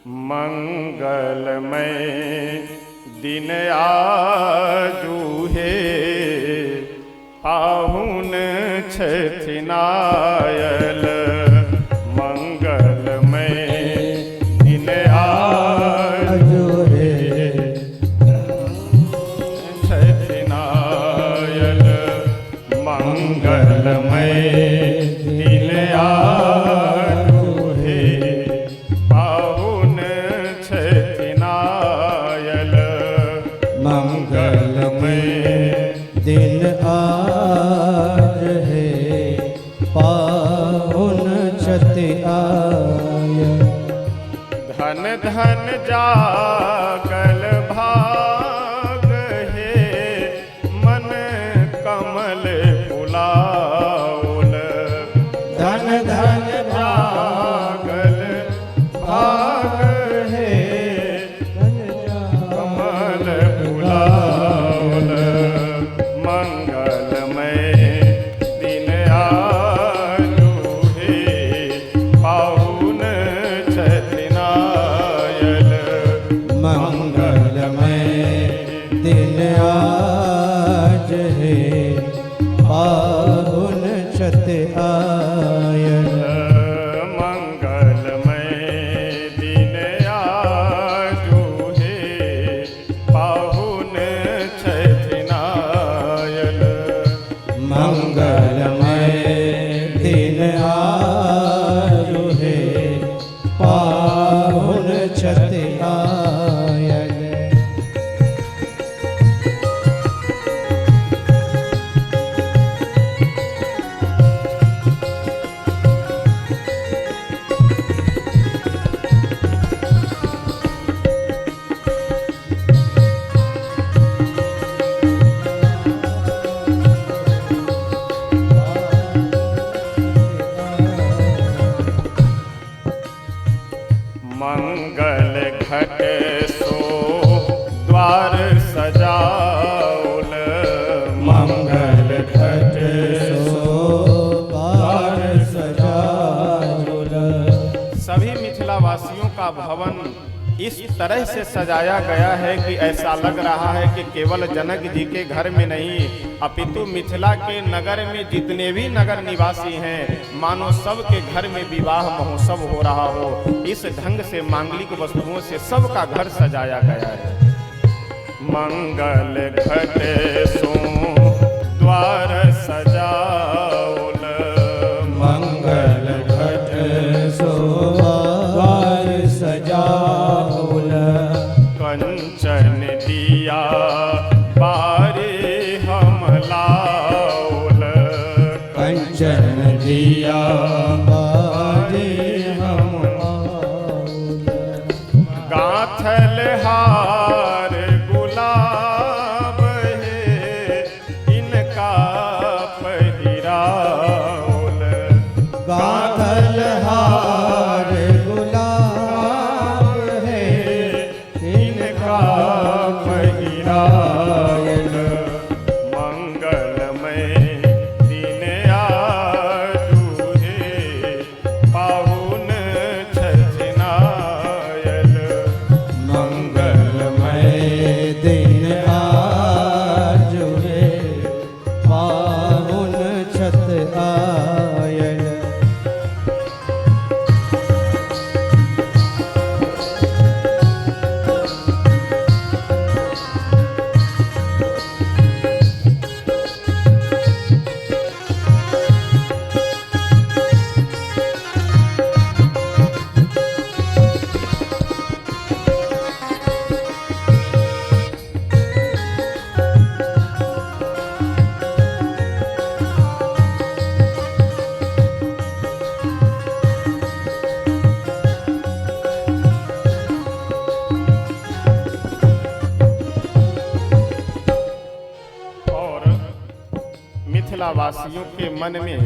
मंगलमय दिन आजू हे, पाहुन छथिन आयल। मंगलमय दिन आजू हे, छथिन आयल। मंगलमय दिन आजू हे, पाहुन छथिन आयल। मंगलमय दिन आज है, पाहुन छथि आयल। धन धन जागल भाग हे, मन कमल फुलाउल। धन धन जागल भाग हे, कमल फुलाउल। मंगलमय दिन आजू हे, पाहुन छथिन आयल। मंगलमय दिन आज है, पाहुन छथि आयल। मंगलमय दिन आजू हे, पाहुन छथिन आयल। मंगलमय दिन आज है, पाहुन छथि आयल। मंगल घट सो द्वार सजाउल। मंगल घट सो द्वार सजाउल। सभी मिथिलावासियों का भवन इस तरह से सजाया गया है कि ऐसा लग रहा है कि केवल जनक जी के घर में नहीं, अपितु मिथिला के नगर में जितने भी नगर निवासी हैं, मानो सबके घर में विवाह महोत्सव हो रहा हो। इस ढंग से मांगलिक वस्तुओं से सबका घर सजाया गया है। मंगल घट सो द्वार सजाउल। मंगल घट सो द्वार सजाउल। कंचन दिया बारे हम लाउल। कंचन दिया बारे हम लाउल। गाथल हार गुलाब है, इनका पहिराउल। गाथल हार गुलाब है, इनका पहिराउल। मंगलमय दिन आजू हे, पाहुन छथिन आयल। मंगलमय दिन आज है, पाहुन छथि आयल। मिथिलावासियों के मन में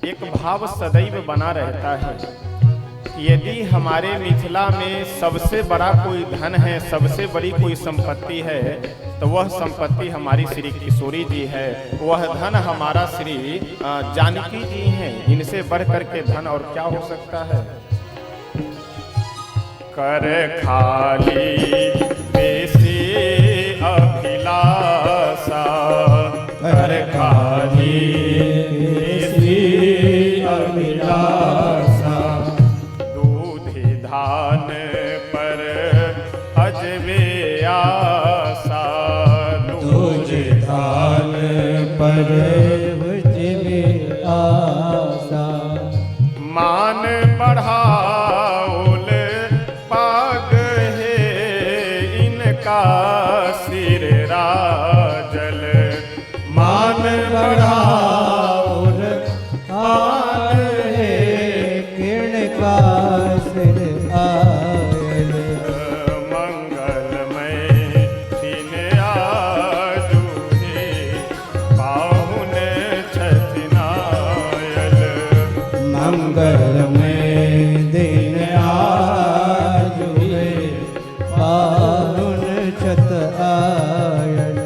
एक भाव सदैव बना रहता है कि यदि हमारे मिथिला में सबसे बड़ा कोई धन है, सबसे बड़ी कोई संपत्ति है, तो वह संपत्ति हमारी श्री किशोरी जी है, वह धन हमारा श्री जानकी जी हैं। इनसे बढ़ करके धन और क्या हो सकता है। कर खाली बेसी अभिलाषा, कर खाली बेसी अभिलाषा, दूधि धान पर अजबे आशा, दूधि धान पर अजबे आशा, मान बढ़ाउल पाग है इनका सिर राजल, मान बढ़ाउल पाग है किनका सिर आयल, मंगलमय दिन आजू है पाहुन छथिनायल, मंगलमय दिन आज हुए पाहुन छत आयल,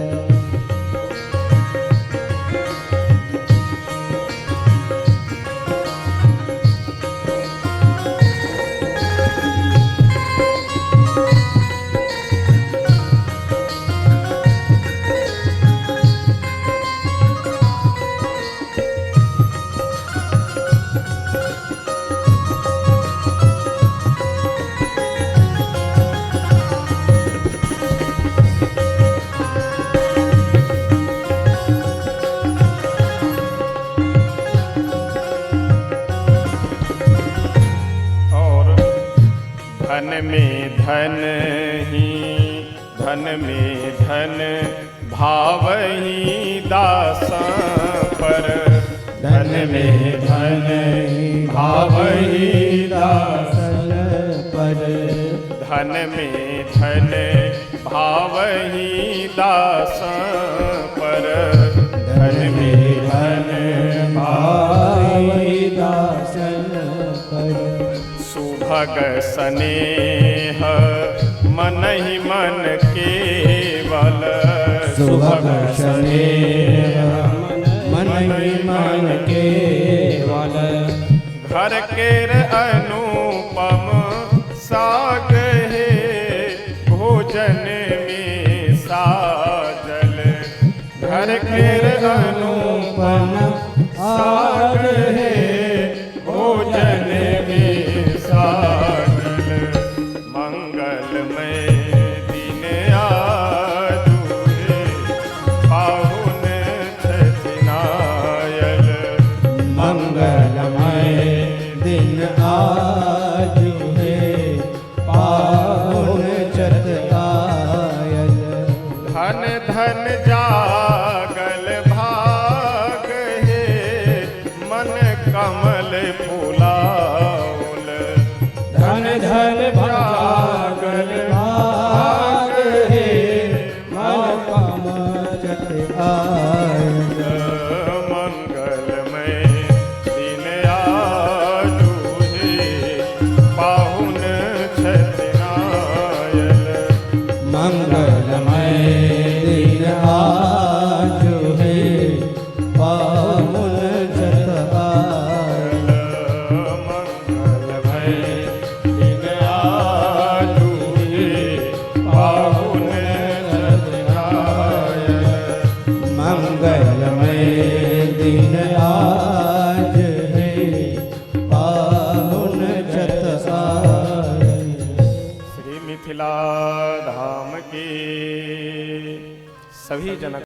धन में धन ही धन में धन भावही दासा पर, धन में धन भावही दासन पर, धन में धन भावही दासा पर, धन में धन भावही दासन पर, सुभग स्नेह मन ही मन केवल, सुभग स्नेह मन ही मन केवल, घर केर अनुपम साग है भोजन में साजल, घर केर अनुपम साग है भोजन में साजल, मंगलमय दिन आजू है पाहुन छथिनायल, मंगलमय दिन आज है पाहुन छत आयल, धन धन जागल भाग है मन कमल फुलाउल, धन धन जागल भाग है मन कम छत आयल, मंगलमय दिन आजू है पाहुन छथिनायल, मंगलमय दिन आज है पाहुन छत आयल, मंगलमय दिन आजू है पाहुन छथिनायल, मंगलमय दिन आज है पाहुन छत आयल। श्री मिथिला धाम के सभी जनक